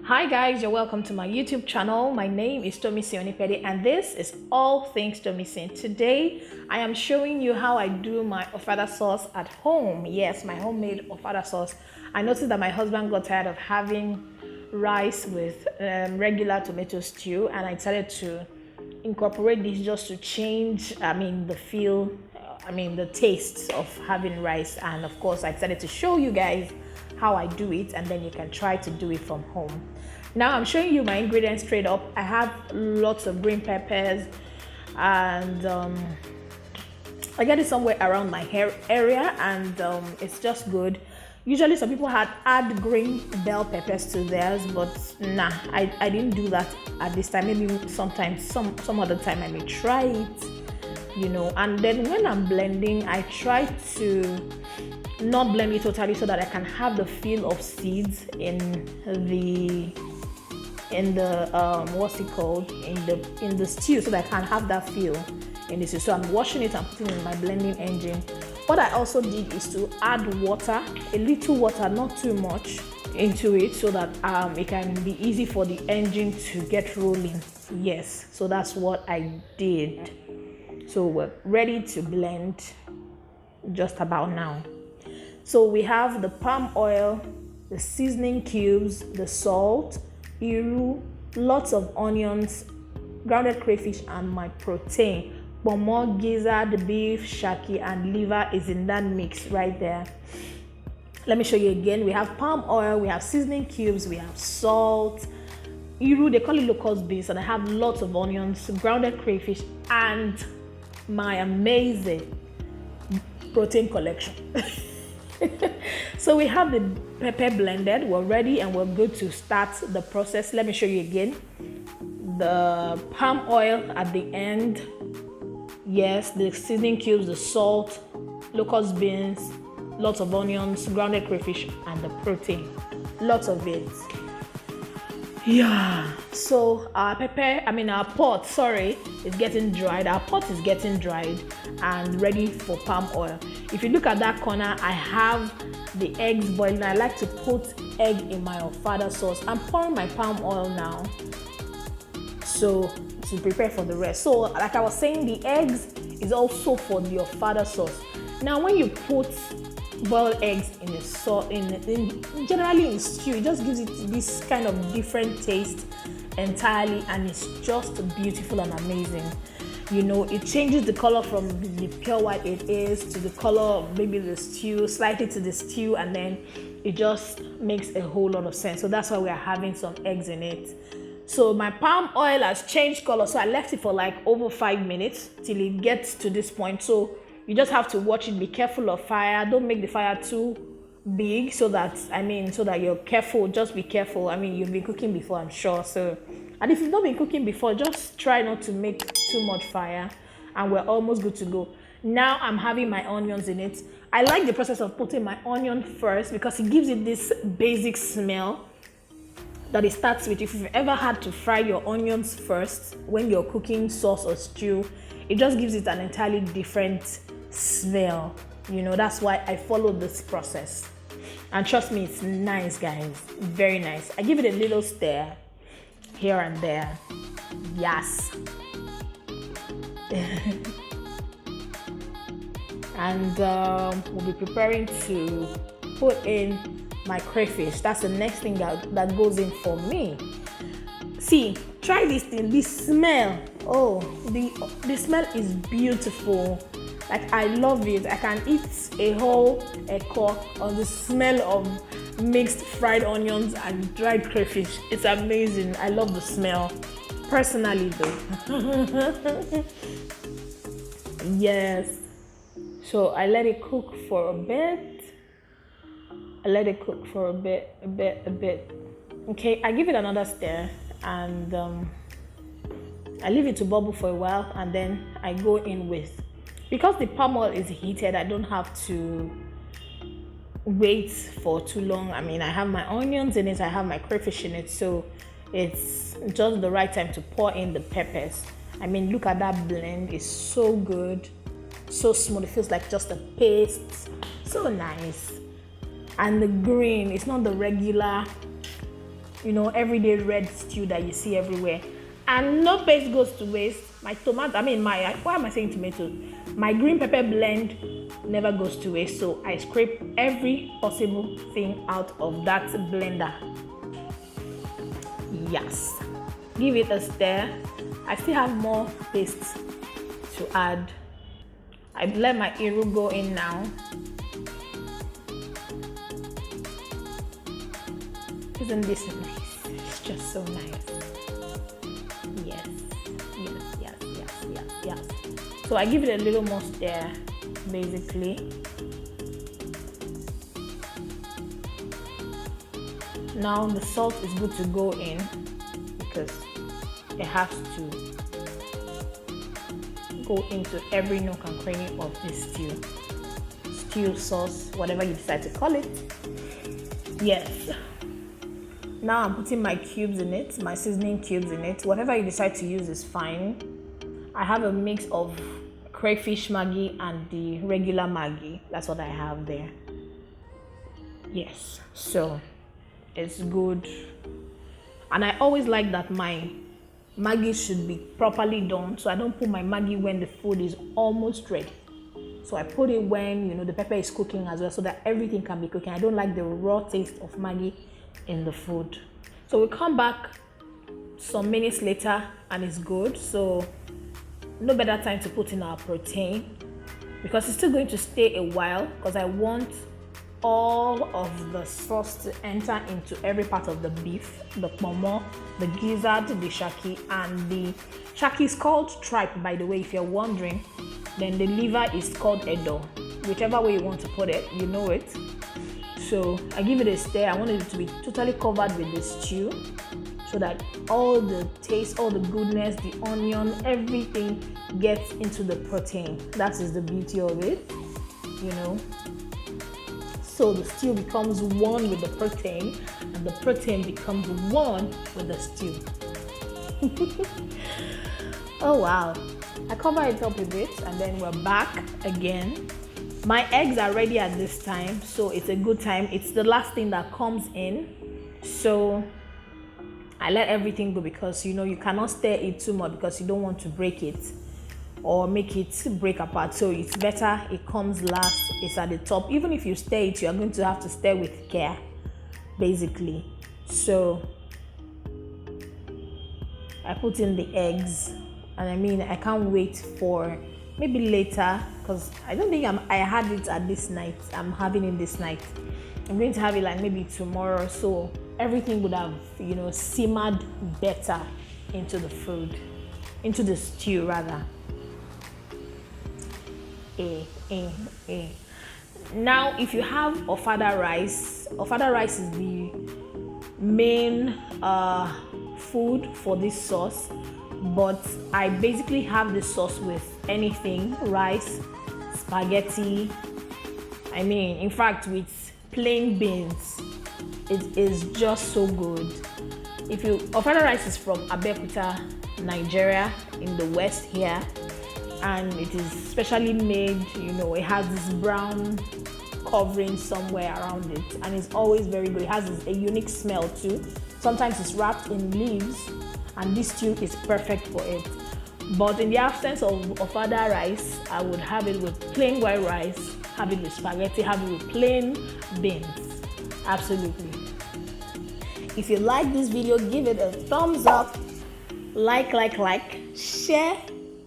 Hi guys, you're welcome to my YouTube channel. My name is Tomisin Onipede and this is All Things Tomisin. Today, I am showing you how I do my Ofada sauce at home. Yes, my homemade Ofada sauce. I noticed that my husband got tired of having rice with regular tomato stew, and I decided to incorporate this just to change, the feel, the taste of having rice. And of course, I decided to show you guys how I do it, and then you can try to do it from home. Now I'm showing you my ingredients straight up. I have lots of green peppers, and I get it somewhere around my hair area, and it's just good. Usually some people add green bell peppers to theirs, but nah, I didn't do that at this time. Maybe sometimes some other time I may try it, and then when I'm blending, I try to not blend it totally so that I can have the feel of seeds in the what's it called, in the stew, so that I can have that feel in the stew. So I'm washing it and putting it in my blending engine. What I also did is to add water, a little water, not too much, into it, so that it can be easy for the engine to get rolling. Yes, so that's what I did. So we're ready to blend just about now. So we have the palm oil, the seasoning cubes, the salt, iru, lots of onions, grounded crayfish, and my protein. Pomo, gizzard, beef, shaki, and liver is in that mix right there. Let me show you again. We have palm oil, we have seasoning cubes, we have salt, iru, they call it locust beans, and I have lots of onions, grounded crayfish, and my amazing protein collection. So we have the pepper blended. We're ready and we're good to start the process. Let me show you again. The palm oil at the end. Yes, the seasoning cubes, the salt, locust beans, lots of onions, grounded crayfish, and the protein. Lots of it. Yeah, so our pot, is getting dried. Our pot is getting dried and ready for palm oil. If you look at that corner, I have the eggs boiling. I like to put egg in my Ofada sauce. I'm pouring my palm oil now, so to prepare for the rest. So like I was saying, the eggs is also for the Ofada sauce. Now when you put boiled eggs in a sauce, generally in stew, it just gives it this kind of different taste entirely, and it's just beautiful and amazing. It changes the color from the pure white it is to the color of maybe the stew, slightly to the stew, and then it just makes a whole lot of sense. So that's why we are having some eggs in it. So my palm oil has changed color, so I left it for like over 5 minutes till it gets to this point. So you just have to watch it, be careful of fire. Don't make the fire too big, so that you're careful. Just be careful. You've been cooking before, I'm sure. So, and if you've not been cooking before, just try not to make too much fire, and we're almost good to go. Now I'm having my onions in it. I like the process of putting my onion first because it gives it this basic smell that it starts with. If you've ever had to fry your onions first when you're cooking sauce or stew, it just gives it an entirely different smell. That's why I follow this process, and trust me, it's nice, guys, very nice. I give it a little stir here and there. Yes. And we'll be preparing to put in my crayfish. That's the next thing that goes in for me. See, try this thing. The smell, the smell is beautiful. Like, I love it. I can eat a whole eko on the smell of mixed fried onions and dried crayfish. It's amazing. I love the smell, personally though. Yes. So I let it cook for a bit. Okay, I give it another stir, and I leave it to bubble for a while, and then I go in with, because the palm oil is heated, I don't have to wait for too long. I have my onions in it, I have my crayfish in it, so it's just the right time to pour in the peppers. Look at that blend. It's so good, so smooth. It feels like just a paste. So nice. And the green, it's not the regular everyday red stew that you see everywhere. And no paste goes to waste. My tomato, why am I saying tomato? My green pepper blend never goes to waste. So I scrape every possible thing out of that blender. Yes. Give it a stir. I still have more paste to add. I let my iru go in now. Isn't this nice? It's just so nice. Yes. So I give it a little more stir, basically. Now the salt is good to go in because it has to go into every nook and cranny of this stew sauce, whatever you decide to call it. Yes. Now I'm putting my cubes in it, my seasoning cubes in it. Whatever you decide to use is fine. I have a mix of crayfish Maggi and the regular Maggi. That's what I have there. Yes, so it's good. And I always like that my Maggi should be properly done. So I don't put my Maggi when the food is almost ready. So I put it when, the pepper is cooking as well, so that everything can be cooking. I don't like the raw taste of Maggi in the food. So we come back some minutes later and it's good. So no better time to put in our protein because it's still going to stay a while because I want all of the sauce to enter into every part of the beef, the pomo, the gizzard, the shaki, and the shaki is called tripe, by the way, if you're wondering. Then the liver is called edo. Whichever way you want to put it, you know it. So I give it a stir. I want it to be totally covered with the stew so that all the taste, all the goodness, the onion, everything gets into the protein. That is the beauty of it, So the stew becomes one with the protein and the protein becomes one with the stew. Oh wow. I cover it up a bit and then we're back again. My eggs are ready at this time, so it's a good time. It's the last thing that comes in. So I let everything go because you cannot stir it too much because you don't want to break it or make it break apart. So it's better it comes last, it's at the top. Even if you stir it, you're going to have to stir with care, basically. So I put in the eggs, and I can't wait for maybe later because I don't think I had it at this night. I'm having it this night. I'm going to have it like maybe tomorrow, so everything would have simmered better into the food, into the stew rather. Now if you have Ofada rice is the main food for this sauce, but I basically have this sauce with anything, rice, spaghetti, in fact with plain beans. It is just so good. Ofada rice is from Abeokuta, Nigeria, in the west here, and it is specially made, it has this brown covering somewhere around it, and it's always very good. It has a unique smell too. Sometimes it's wrapped in leaves, and this stew is perfect for it. But in the absence of Ofada rice, I would have it with plain white rice, have it with spaghetti, have it with plain beans. Absolutely. If you like this video, give it a thumbs up, like, share,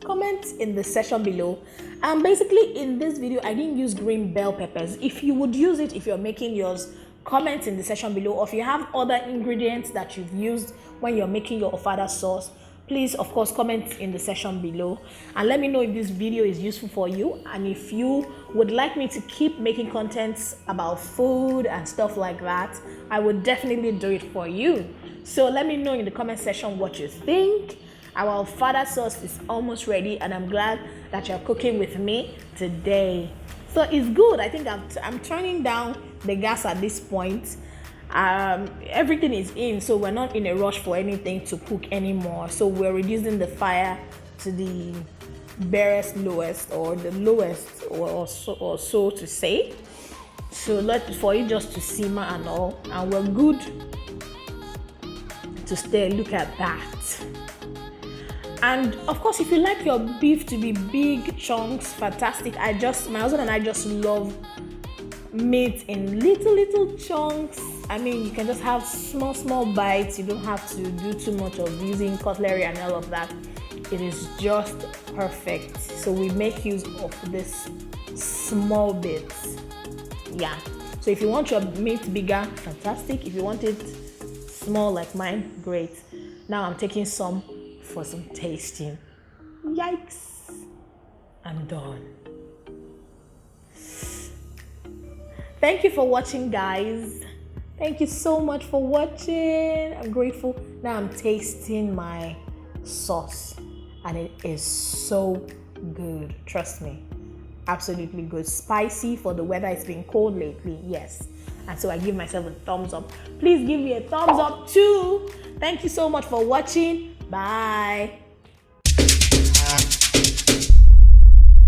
comment in the section below. And basically in this video, I didn't use green bell peppers. If you would use it if you're making yours, comment in the section below. Or if you have other ingredients that you've used when you're making your Ofada sauce, please of course comment in the section below and let me know if this video is useful for you, and if you would like me to keep making contents about food and stuff like that, I would definitely do it for you. So let me know in the comment section what you think. Our Ofada sauce is almost ready, and I'm glad that you're cooking with me today. So it's good. I think I'm turning down the gas at this point. Everything is in, so we're not in a rush for anything to cook anymore. So we're reducing the fire to the barest lowest, or the lowest, or so to say. So for it just to simmer and all, and we're good to stir. Look at that. And of course, if you like your beef to be big chunks, fantastic. My husband and I just love meat in little chunks. I mean, you can just have small bites. You don't have to do too much of using cutlery and all of that. It is just perfect. So we make use of this small bits. Yeah. So if you want your meat bigger, fantastic. If you want it small like mine, great. Now I'm taking some for some tasting. Yikes. I'm done. Thank you for watching, guys. Thank you so much for watching. I'm grateful. Now I'm tasting my sauce and it is so good. Trust me. Absolutely good. Spicy for the weather. It's been cold lately. Yes. And so I give myself a thumbs up. Please give me a thumbs up too. Thank you so much for watching. Bye.